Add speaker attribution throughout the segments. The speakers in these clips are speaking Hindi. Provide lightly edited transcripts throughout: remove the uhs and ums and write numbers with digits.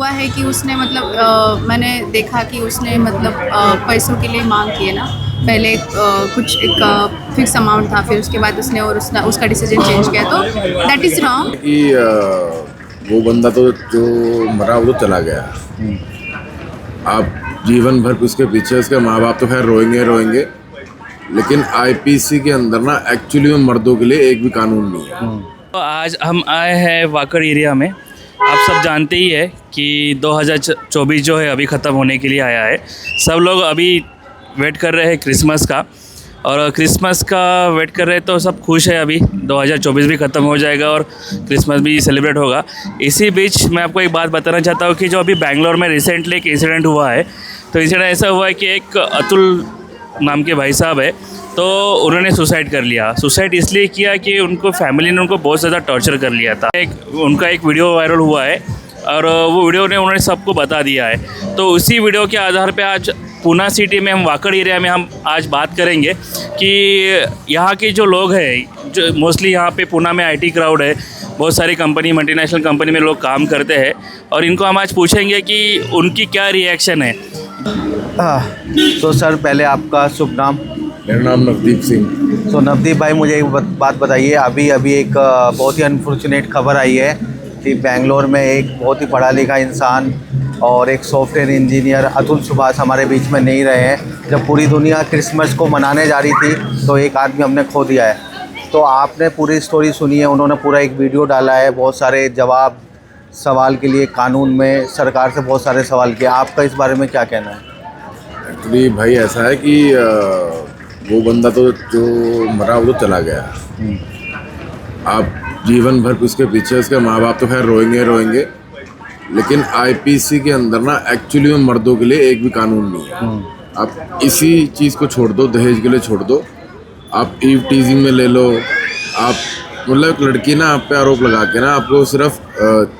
Speaker 1: हुआ है कि उसने मैंने देखा कि उसने पैसों के लिए मांग की है ना। पहले कुछ एक फिक्स अमाउंट था, फिर उसके बाद उसका डिसीजन चेंज किया, तो दैट इज़ रॉन्ग।
Speaker 2: कि वो बंदा तो जो मरा वो तो चला गया। आप जीवन भर उसके पीछे, उसके माँ बाप तो खैर रोएंगे, लेकिन आईपीसी के अंदर ना एक्चुअली में मर्दों के लिए एक भी कानून नहीं है।
Speaker 3: तो आज हम आए हैं वाकड़ एरिया में। आप सब जानते ही है कि 2024 जो है अभी ख़त्म होने के लिए आया है। सब लोग अभी वेट कर रहे हैं क्रिसमस का, और क्रिसमस का वेट कर रहे हैं तो सब खुश है। अभी 2024 भी ख़त्म हो जाएगा और क्रिसमस भी सेलिब्रेट होगा। इसी बीच मैं आपको एक बात बताना चाहता हूँ कि जो अभी बेंगलोर में रिसेंटली एक इंसिडेंट हुआ है, तो इंसिडेंट ऐसा हुआ है कि एक अतुल नाम के भाई साहब है, तो उन्होंने सुसाइड कर लिया। सुसाइड इसलिए किया कि उनको फैमिली ने उनको बहुत ज़्यादा टॉर्चर कर लिया था। उनका एक वीडियो वायरल हुआ है और वो वीडियो ने उन्होंने सबको बता दिया है। तो उसी वीडियो के आधार पे आज पूना सिटी में, हम वाकड़ एरिया में हम आज बात करेंगे कि यहाँ के जो लोग हैं, जो मोस्टली यहाँ पे पूना में आईटी क्राउड है, बहुत सारी कंपनी, मल्टीनेशनल कंपनी में लोग काम करते हैं, और इनको हम आज पूछेंगे कि उनकी क्या रिएक्शन है।
Speaker 4: तो सर पहले आपका शुभ नाम?
Speaker 2: मेरा नाम नवदीप सिंह।
Speaker 4: तो नवदीप भाई, मुझे एक बात बताइए। अभी एक बहुत ही अनफॉर्चुनेट खबर आई है कि बेंगलोर में एक बहुत ही पढ़ा लिखा इंसान और एक सॉफ्टवेयर इंजीनियर अतुल सुभाष हमारे बीच में नहीं रहे हैं। जब पूरी दुनिया क्रिसमस को मनाने जा रही थी तो एक आदमी हमने खो दिया है। तो आपने पूरी स्टोरी सुनी है, उन्होंने पूरा एक वीडियो डाला है, बहुत सारे जवाब सवाल के लिए कानून में सरकार से बहुत सारे सवाल किए। आपका इस बारे में क्या कहना है?
Speaker 2: एक्चुअली भाई ऐसा है कि वो बंदा तो जो मरा वो तो चला गया। आप जीवन भर उसके पीछे, उसके माँ बाप तो खैर रोएंगे, लेकिन आईपीसी के अंदर ना एक्चुअली में मर्दों के लिए एक भी कानून नहीं है। आप इसी चीज़ को छोड़ दो, दहेज के लिए छोड़ दो, आप ईव टीजिंग में ले लो। आप एक लड़की ना आप पे आरोप लगा के ना आपको सिर्फ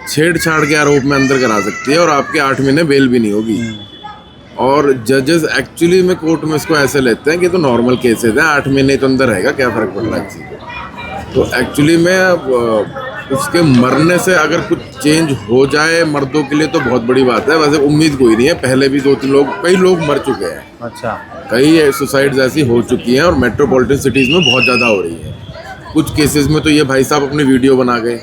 Speaker 2: छेड़छाड़ के आरोप में अंदर करा सकती है और आपके 8 महीने बेल भी नहीं होगी। और जजेस एक्चुअली में कोर्ट में इसको ऐसे लेते हैं कि तो नॉर्मल केसेस हैं, 8 महीने तो अंदर रहेगा, क्या फ़र्क पड़ रहा है किसी को। तो एक्चुअली में उसके मरने से अगर कुछ चेंज हो जाए मर्दों के लिए तो बहुत बड़ी बात है। वैसे उम्मीद कोई नहीं है, पहले भी कई लोग मर चुके हैं।
Speaker 4: अच्छा।
Speaker 2: कई सुसाइड्स ऐसी हो चुकी हैं और मेट्रोपॉलिटन सिटीज़ में बहुत ज़्यादा हो रही है। कुछ केसेस में तो ये भाई साहब अपनी वीडियो बना गए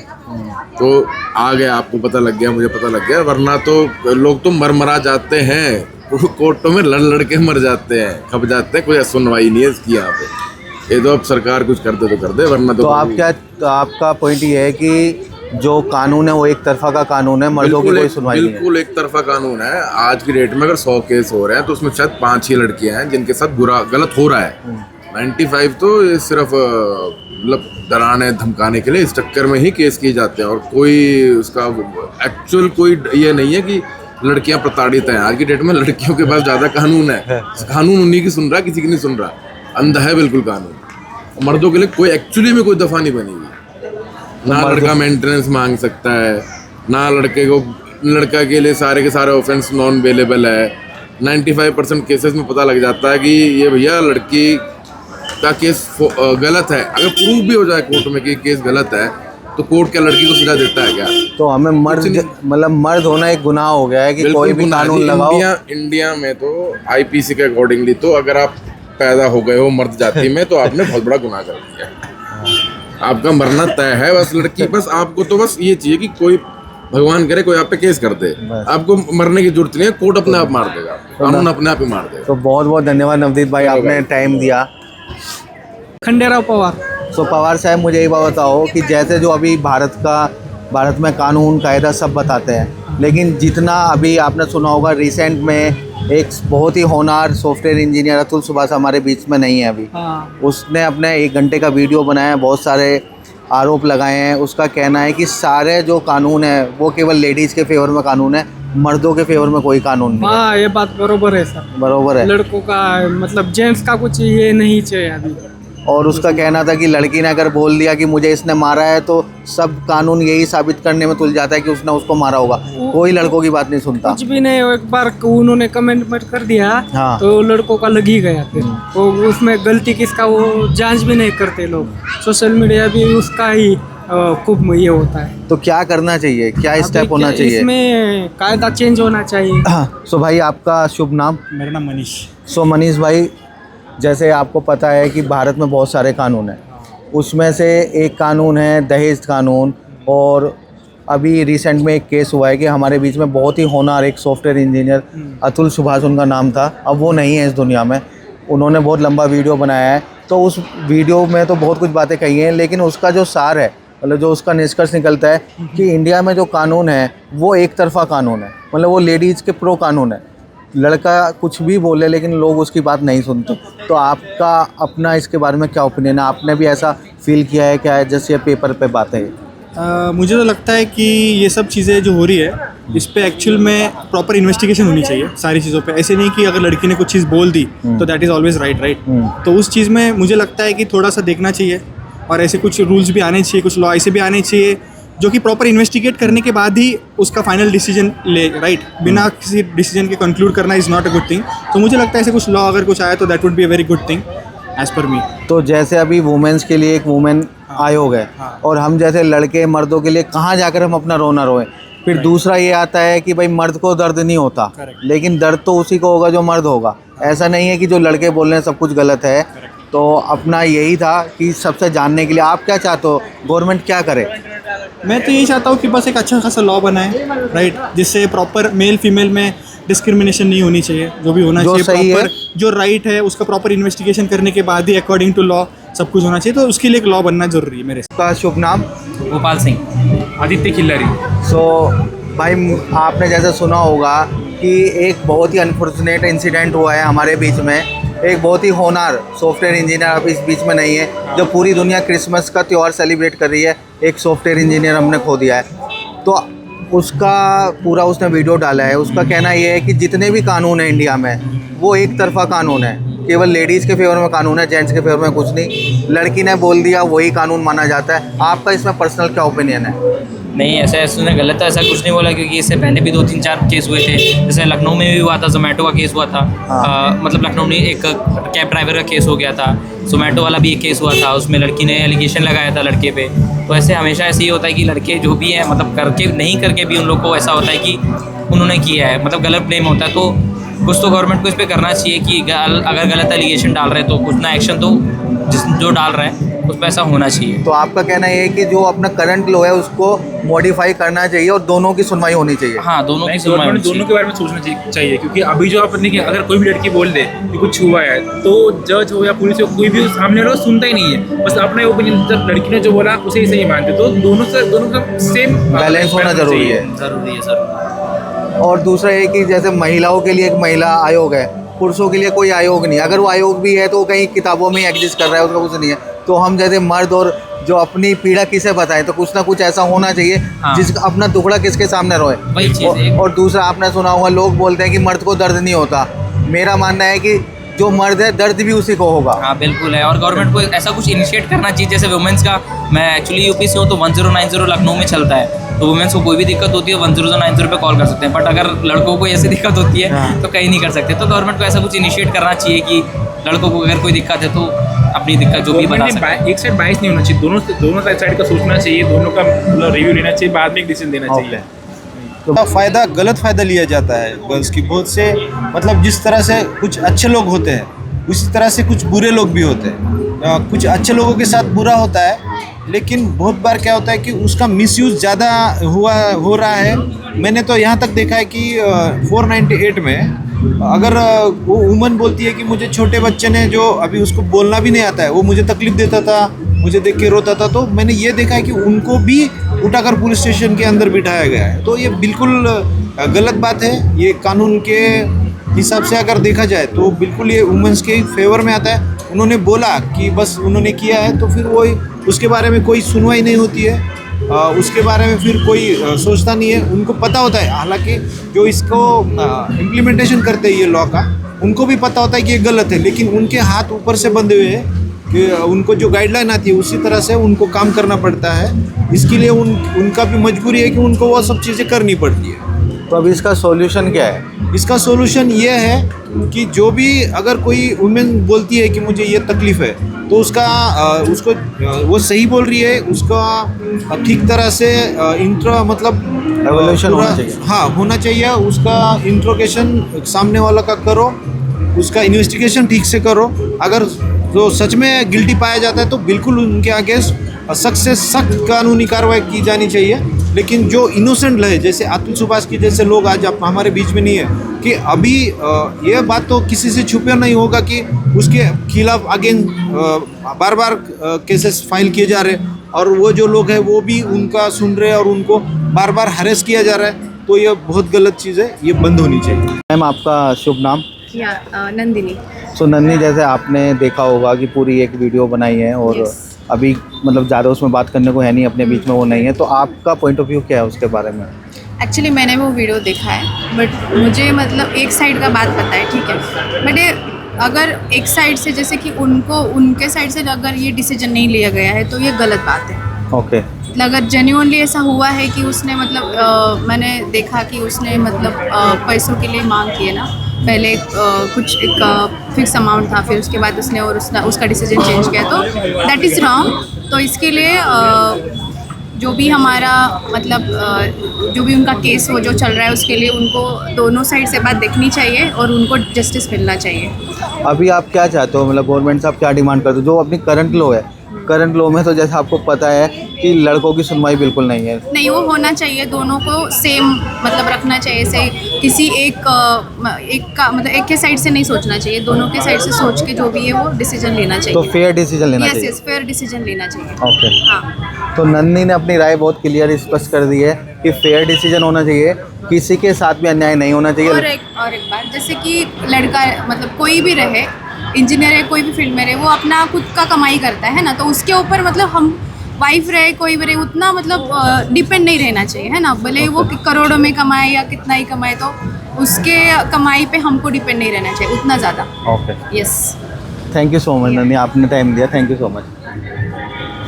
Speaker 2: तो आ गया, आपको पता लग गया, मुझे पता लग गया, वरना तो लोग तो मरा जाते हैं, कोर्टों में लड़ के मर जाते हैं, खप जाते हैं, कोई सुनवाई नहीं है इसकी यहाँ पे। ये तो अब सरकार कुछ कर दे तो कर दे, वरना तो
Speaker 4: आपका पॉइंट ये है कि जो कानून है वो एक तरफा का कानून है, मर्दों की कोई सुनवाई नहीं है।
Speaker 2: बिल्कुल एक तरफा कानून है। आज की डेट में अगर 100 केस हो रहे हैं तो उसमें शायद 5 ही लड़कियां हैं जिनके साथ गलत हो रहा है। 95 तो ये सिर्फ डराने धमकाने के लिए इस चक्कर में ही केस किए जाते हैं, और कोई उसका एक्चुअल कोई ये नहीं है कि लड़कियां प्रताड़ित हैं। आज की डेट में लड़कियों के पास ज़्यादा कानून है, कानून उन्हीं की सुन रहा है, किसी की नहीं सुन रहा, अंधा है बिल्कुल कानून। मर्दों के लिए कोई एक्चुअली में कोई दफा नहीं बनी हुई। ना लड़का मेंटेनेंस मांग सकता है, ना लड़का के लिए सारे के सारे ऑफेंस नॉन अवेलेबल है। 95% केसेस में पता लग जाता है कि ये भैया लड़की का केस गलत है। अगर प्रूव भी हो जाए कोर्ट में कि केस गलत है तो कोर्ट क्या लड़की को सजा देता है क्या?
Speaker 4: तो हमें मर्द होना एक गुनाह हो गया है कि कोई भी कानून लगाओ।
Speaker 2: इंडिया में तो आईपीसी के अकॉर्डिंगली तो अगर आप पैदा हो गए हो मर्द जाति में तो आपने बहुत बड़ा गुनाह कर दिया। आपका मरना तय है। बस लड़की, बस आपको तो बस ये चाहिए कि कोई भगवान करे कोई आप पे केस कर दे, आपको मरने की जरूरत नहीं है, कोर्ट अपने आप मार देगा, कानून अपने आप ही मार देगा।
Speaker 4: तो बहुत बहुत धन्यवाद नवदीप भाई, आपने टाइम दिया।
Speaker 5: खंडेराव पवार।
Speaker 4: तो पवार साहब, मुझे ये बात बताओ कि जैसे जो अभी भारत में कानून कायदा सब बताते हैं, लेकिन जितना अभी आपने सुना होगा रिसेंट में एक बहुत ही होनहार सॉफ्टवेयर इंजीनियर अतुल सुभाष हमारे बीच में नहीं है अभी। उसने अपने 1 घंटे का वीडियो बनाया, बहुत सारे आरोप लगाए हैं। उसका कहना है कि सारे जो कानून है वो केवल लेडीज़ के फेवर में कानून है, मर्दों के फेवर में कोई कानून नहीं।
Speaker 5: हाँ, ये बात बरोबर है सर,
Speaker 4: बरोबर है।
Speaker 5: लड़कों का जेंट्स का कुछ ये नहीं चाहिए अभी।
Speaker 4: और उसका कहना था कि लड़की ने अगर बोल दिया कि मुझे इसने मारा है तो सब कानून यही साबित करने में तुल जाता है कि उसने उसको मारा होगा। कोई लड़कों की बात नहीं सुनता,
Speaker 5: कुछ भी नहीं। एक बार उन्होंने कमेंट कर दिया
Speaker 4: हाँ।
Speaker 5: तो लड़कों का लग ही गया, फिर वो उसमें गलती किसका वो जांच भी नहीं करते लोग। सोशल मीडिया भी उसका ही खूब ये होता है।
Speaker 4: तो क्या करना चाहिए, क्या स्टेप होना चाहिए?
Speaker 5: इसमें कायदा चेंज होना चाहिए।
Speaker 4: सो भाई आपका शुभ नाम?
Speaker 6: मेरा नाम मनीष।
Speaker 4: सो मनीष भाई, जैसे आपको पता है कि भारत में बहुत सारे कानून हैं, उसमें से एक कानून है दहेज कानून। और अभी रिसेंट में एक केस हुआ है कि हमारे बीच में बहुत ही होनहार एक सॉफ्टवेयर इंजीनियर अतुल सुभाष उनका नाम था, अब वो नहीं है इस दुनिया में। उन्होंने बहुत लंबा वीडियो बनाया है, तो उस वीडियो में तो बहुत कुछ बातें कही हैं, लेकिन उसका जो सार है, मतलब जो उसका निष्कर्ष निकलता है कि इंडिया में जो कानून है वो एक तरफा कानून है, मतलब वो लेडीज़ के प्रो कानून है। लड़का कुछ भी बोले लेकिन लोग उसकी बात नहीं सुनते। तो आपका अपना इसके बारे में क्या ओपिनियन है? आपने भी ऐसा फील किया है क्या, जैसे ये पेपर पे बातें हैं?
Speaker 6: मुझे तो लगता है कि ये सब चीज़ें जो हो रही है इस पे एक्चुअल में प्रॉपर इन्वेस्टिगेशन होनी चाहिए सारी चीज़ों पे। ऐसे नहीं कि अगर लड़की ने कुछ चीज़ बोल दी तो दैट इज़ ऑलवेज राइट। तो उस चीज़ में मुझे लगता है कि थोड़ा सा देखना चाहिए, और ऐसे कुछ रूल्स भी आने चाहिए, कुछ लॉ ऐसे भी आने चाहिए जो कि प्रॉपर इन्वेस्टिगेट करने के बाद ही उसका फाइनल डिसीजन ले, राइट। बिना किसी डिसीजन के कंक्लूड करना is not a good thing. तो मुझे लगता है ऐसे कुछ लॉ अगर कुछ आया तो that would be a very good thing as per me.
Speaker 4: तो जैसे अभी वुमेन्स के लिए एक वुमेन आयोग है, और हम जैसे लड़के मर्दों के लिए कहाँ जाकर हम अपना रोना रोएं। फिर दूसरा ये आता है कि भाई मर्द को दर्द नहीं होता, लेकिन दर्द तो उसी को होगा जो मर्द होगा। ऐसा नहीं है कि जो लड़के बोल रहे हैं सब कुछ गलत है। तो अपना यही था कि सबसे जानने के लिए आप क्या चाहते हो, गवर्नमेंट क्या करे?
Speaker 6: मैं तो यही चाहता हूँ कि बस एक अच्छा खासा लॉ बनाए, राइट, जिससे प्रॉपर मेल फीमेल में डिस्क्रिमिनेशन नहीं होनी चाहिए। जो भी होना चाहिए प्रॉपर, जो राइट है उसका प्रॉपर इन्वेस्टिगेशन करने के बाद ही अकॉर्डिंग टू लॉ सब कुछ होना चाहिए। तो उसके लिए एक लॉ बनना जरूरी है मेरे से।
Speaker 4: का शुभ नाम?
Speaker 3: गोपाल सिंह।
Speaker 7: आदित्य खिल्लारी।
Speaker 4: सो भाई आपने जैसे सुना होगा कि एक बहुत ही अनफॉर्चुनेट इंसिडेंट हुआ है हमारे बीच में। एक बहुत ही होनहार सॉफ्टवेयर इंजीनियर अब इस बीच में नहीं है, जो पूरी दुनिया क्रिसमस का त्यौहार सेलिब्रेट कर रही है, एक सॉफ्टवेयर इंजीनियर हमने खो दिया है। तो उसका पूरा उसने वीडियो डाला है। उसका कहना ये है कि जितने भी कानून हैं इंडिया में वो एक तरफा कानून है, केवल लेडीज़ के फेवर में कानून है, जेंट्स के फेवर में कुछ नहीं। लड़की ने बोल दिया वही कानून माना जाता है। आपका इसमें पर्सनल क्या ओपिनियन है?
Speaker 8: नहीं, ऐसा उसने गलत है, ऐसा कुछ नहीं बोला, क्योंकि इससे पहले भी 2-3-4 केस हुए थे। जैसे लखनऊ में भी हुआ था, जोमेटो का केस हुआ था। मतलब लखनऊ में एक कैब ड्राइवर का केस हो गया था, जोमेटो वाला भी एक केस हुआ था, उसमें लड़की ने एलिगेशन लगाया था लड़के पे। तो ऐसे हमेशा ऐसे ही होता है कि लड़के जो भी हैं, मतलब करके नहीं करके भी उन लोग को ऐसा होता है कि उन्होंने किया है, मतलब गलत ब्लेम होता है। तो कुछ तो गवर्नमेंट को इस पर करना चाहिए कि अगर गलत एलिगेशन डाल रहे हैं तो कुछ ना एक्शन तो जो डाल रहा है उस पर ऐसा होना चाहिए।
Speaker 4: तो आपका कहना ये है कि जो अपना करंट लॉ है उसको मॉडिफाई करना चाहिए और दोनों की सुनवाई होनी चाहिए?
Speaker 8: हाँ, दोनों की सुनवाई होनी चाहिए।
Speaker 7: दोनों के बारे में सोचना चाहिए, क्योंकि अभी जो आपने कि अगर कोई भी लड़की बोल दे कि कुछ हुआ है तो जज हो या पुलिस हो, कोई भी सामने वाला सुनता ही नहीं है, बस अपना ओपिनियन। जब लड़की ने जो बोला उसे ही सही मानते, तो दोनों का सेम
Speaker 4: बैलेंस होना जरूरी है।
Speaker 8: ज़रूरी है सर।
Speaker 4: और दूसरा ये कि जैसे महिलाओं के लिए एक महिला आयोग है, पुरुषों के लिए कोई आयोग नहीं। अगर वो आयोग भी है तो वो कहीं किताबों में ही एग्जिस्ट कर रहा है, उसका कुछ नहीं है। तो हम जैसे मर्द और जो अपनी पीड़ा किसे बताएं, तो कुछ ना कुछ ऐसा होना चाहिए जिसका अपना टुकड़ा किसके सामने रोए।
Speaker 8: वही चीज़ है।
Speaker 4: और दूसरा आपने सुना होगा, लोग बोलते हैं कि मर्द को दर्द नहीं होता। मेरा मानना है कि जो मर्द है दर्द भी उसी को होगा।
Speaker 8: हाँ बिल्कुल है, और गवर्नमेंट को ऐसा कुछ इनिशिएट करना चाहिए। जैसे वुमेंस का, मैं एक्चुअली यूपी से हूँ, तो 1090 लखनऊ में चलता है। तो वुमेन्स को कोई भी दिक्कत होती है 1090 पे कॉल कर सकते हैं। बट अगर लड़कों को ऐसी दिक्कत होती है तो कहीं नहीं कर सकते। तो गवर्नमेंट को ऐसा कुछ इनिशिएट करना चाहिए कि लड़कों को अगर कोई दिक्कत है तो अपनी दिक्कत जो भी बता सकते हैं।
Speaker 7: एक साइड बाइस नहीं होना चाहिए, दोनों साइड का सोचना चाहिए, दोनों का रिव्यू लेना चाहिए, बाद में एक डिसीजन देना चाहिए।
Speaker 9: फ़ायदा, गलत फ़ायदा लिया जाता है गर्ल्स की बहुत से। मतलब जिस तरह से कुछ अच्छे लोग होते हैं उसी तरह से कुछ बुरे लोग भी होते हैं। कुछ अच्छे लोगों के साथ बुरा होता है, लेकिन बहुत बार क्या होता है कि उसका मिसयूज़ ज़्यादा हो रहा है। मैंने तो यहाँ तक देखा है कि 498 में अगर वो वुमन बोलती है कि मुझे छोटे बच्चे ने, जो अभी उसको बोलना भी नहीं आता है, वो मुझे तकलीफ़ देता था, मुझे देख के रोता था, तो मैंने ये देखा है कि उनको भी उठाकर पुलिस स्टेशन के अंदर बिठाया गया है। तो ये बिल्कुल गलत बात है। ये कानून के हिसाब से अगर देखा जाए तो बिल्कुल ये वुमेंस के फेवर में आता है। उन्होंने बोला कि बस उन्होंने किया है, तो फिर वो उसके बारे में कोई सुनवाई नहीं होती है, उसके बारे में फिर कोई सोचता नहीं है। उनको पता होता है, हालांकि जो इसको इम्प्लीमेंटेशन करते हैं ये लॉ का, उनको भी पता होता है कि ये गलत है, लेकिन उनके हाथ ऊपर से बंधे हुए हैं कि उनको जो गाइडलाइन आती है उसी तरह से उनको काम करना पड़ता है। इसके लिए उनका भी मजबूरी है कि उनको वो सब चीज़ें करनी पड़ती है।
Speaker 4: तो अब इसका सॉल्यूशन क्या है?
Speaker 9: इसका सॉल्यूशन ये है कि जो भी अगर कोई वुमेन बोलती है कि मुझे ये तकलीफ़ है, तो उसको वो सही बोल रही है, उसका ठीक तरह से इंट्रो मतलब
Speaker 4: Evaluation
Speaker 9: पूरा-
Speaker 4: होना चाहिए।
Speaker 9: हाँ होना चाहिए। उसका इंट्रोगेशन सामने वाला का करो, उसका इन्वेस्टिगेशन ठीक से करो। अगर जो सच में गिल्टी पाया जाता है तो बिल्कुल उनके आगे सख्त से सख्त कानूनी कार्रवाई की जानी चाहिए। लेकिन जो इनोसेंट रहे, जैसे अतुल सुभाष की जैसे लोग आज हमारे बीच में नहीं है, कि अभी ये बात तो किसी से छुपे नहीं होगा कि उसके खिलाफ अगेन बार बार केसेस फाइल किए जा रहे, और वो जो लोग हैं वो भी उनका सुन रहे हैं और उनको बार बार हरेस किया जा रहा है। तो ये बहुत गलत चीज़ है, ये बंद होनी चाहिए।
Speaker 4: मैम आपका शुभ नाम?
Speaker 1: या नंदिनी।
Speaker 4: सो नन्नी, जैसे आपने देखा होगा कि पूरी एक वीडियो बनाई है और
Speaker 1: Yes.
Speaker 4: अभी मतलब ज़्यादा उसमें बात करने को है नहीं, अपने बीच में वो नहीं है, तो आपका पॉइंट ऑफ व्यू क्या है उसके बारे में?
Speaker 1: एक्चुअली मैंने वो वीडियो देखा है, बट मुझे मतलब एक साइड का बात पता है, ठीक है। बट अगर एक साइड से जैसे कि उनके साइड से अगर ये डिसीजन नहीं लिया गया है तो ये गलत बात है।
Speaker 4: ओके।
Speaker 1: मतलब अगर जेन्युइनली ऐसा हुआ है कि उसने मतलब मैंने देखा कि उसने मतलब पैसों के लिए मांग की है ना, पहले कुछ एक फिक्स अमाउंट था, फिर उसके बाद उसने उसका डिसीजन चेंज किया, तो दैट इज़ रॉन्ग। तो इसके लिए जो भी हमारा मतलब जो भी उनका केस हो जो चल रहा है, उसके लिए उनको दोनों साइड से बात देखनी चाहिए और उनको जस्टिस मिलना चाहिए।
Speaker 4: अभी आप क्या चाहते हो, मतलब गवर्नमेंट से आप क्या डिमांड करते हो? जो अपनी करंट लॉ है, करंट लॉ में तो जैसे आपको पता है कि लड़कों की सुनवाई बिल्कुल नहीं है।
Speaker 1: नहीं, वो होना चाहिए, दोनों को सेम मतलब रखना चाहिए। से किसी एक का मतलब एक के साइड से नहीं सोचना चाहिए, दोनों के साइड से सोच के जो भी है वो डिसीजन लेना चाहिए।
Speaker 4: तो फेयर डिसीजन लेना चाहिए।
Speaker 1: यस, फेयर डिसीजन लेना चाहिए।
Speaker 4: ओके।
Speaker 1: हाँ,
Speaker 4: तो नन्नी ने अपनी राय बहुत क्लियर स्पष्ट कर दी है कि फेयर डिसीजन होना चाहिए, किसी के साथ भी अन्याय नहीं होना
Speaker 1: और
Speaker 4: चाहिए।
Speaker 1: एक बात, जैसे कि लड़का मतलब कोई भी रहे, इंजीनियर है, कोई भी फील्ड में रहे, वो अपना खुद का कमाई करता है ना, तो उसके ऊपर मतलब हम वाइफ रहे कोई भी रहे उतना मतलब डिपेंड नहीं रहना चाहिए, है ना। भले ही वो करोड़ों में कमाए या कितना ही कमाए, तो उसके कमाई पे हमको डिपेंड नहीं रहना चाहिए उतना ज़्यादा।
Speaker 4: Okay,
Speaker 1: yes.
Speaker 4: Thank you so much Nanni, आपने टाइम दिया, thank you so much.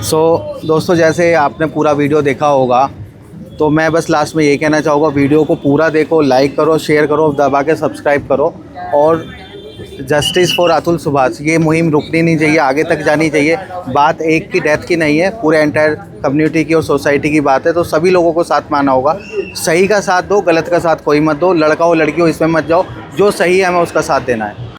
Speaker 4: So दोस्तों, जैसे आपने पूरा वीडियो देखा होगा, तो मैं बस लास्ट में ये कहना चाहूँगा, वीडियो को पूरा देखो, लाइक करो, शेयर करो, दबा के सब्सक्राइब करो, और जस्टिस फॉर अतुल सुभाष, ये मुहिम रुकनी नहीं चाहिए, आगे तक जानी चाहिए। बात एक की डेथ की नहीं है, पूरे एंटायर कम्युनिटी की और सोसाइटी की बात है, तो सभी लोगों को साथ माना होगा। सही का साथ दो, गलत का साथ कोई मत दो, लड़का हो लड़की हो इसमें मत जाओ, जो सही है हमें उसका साथ देना है।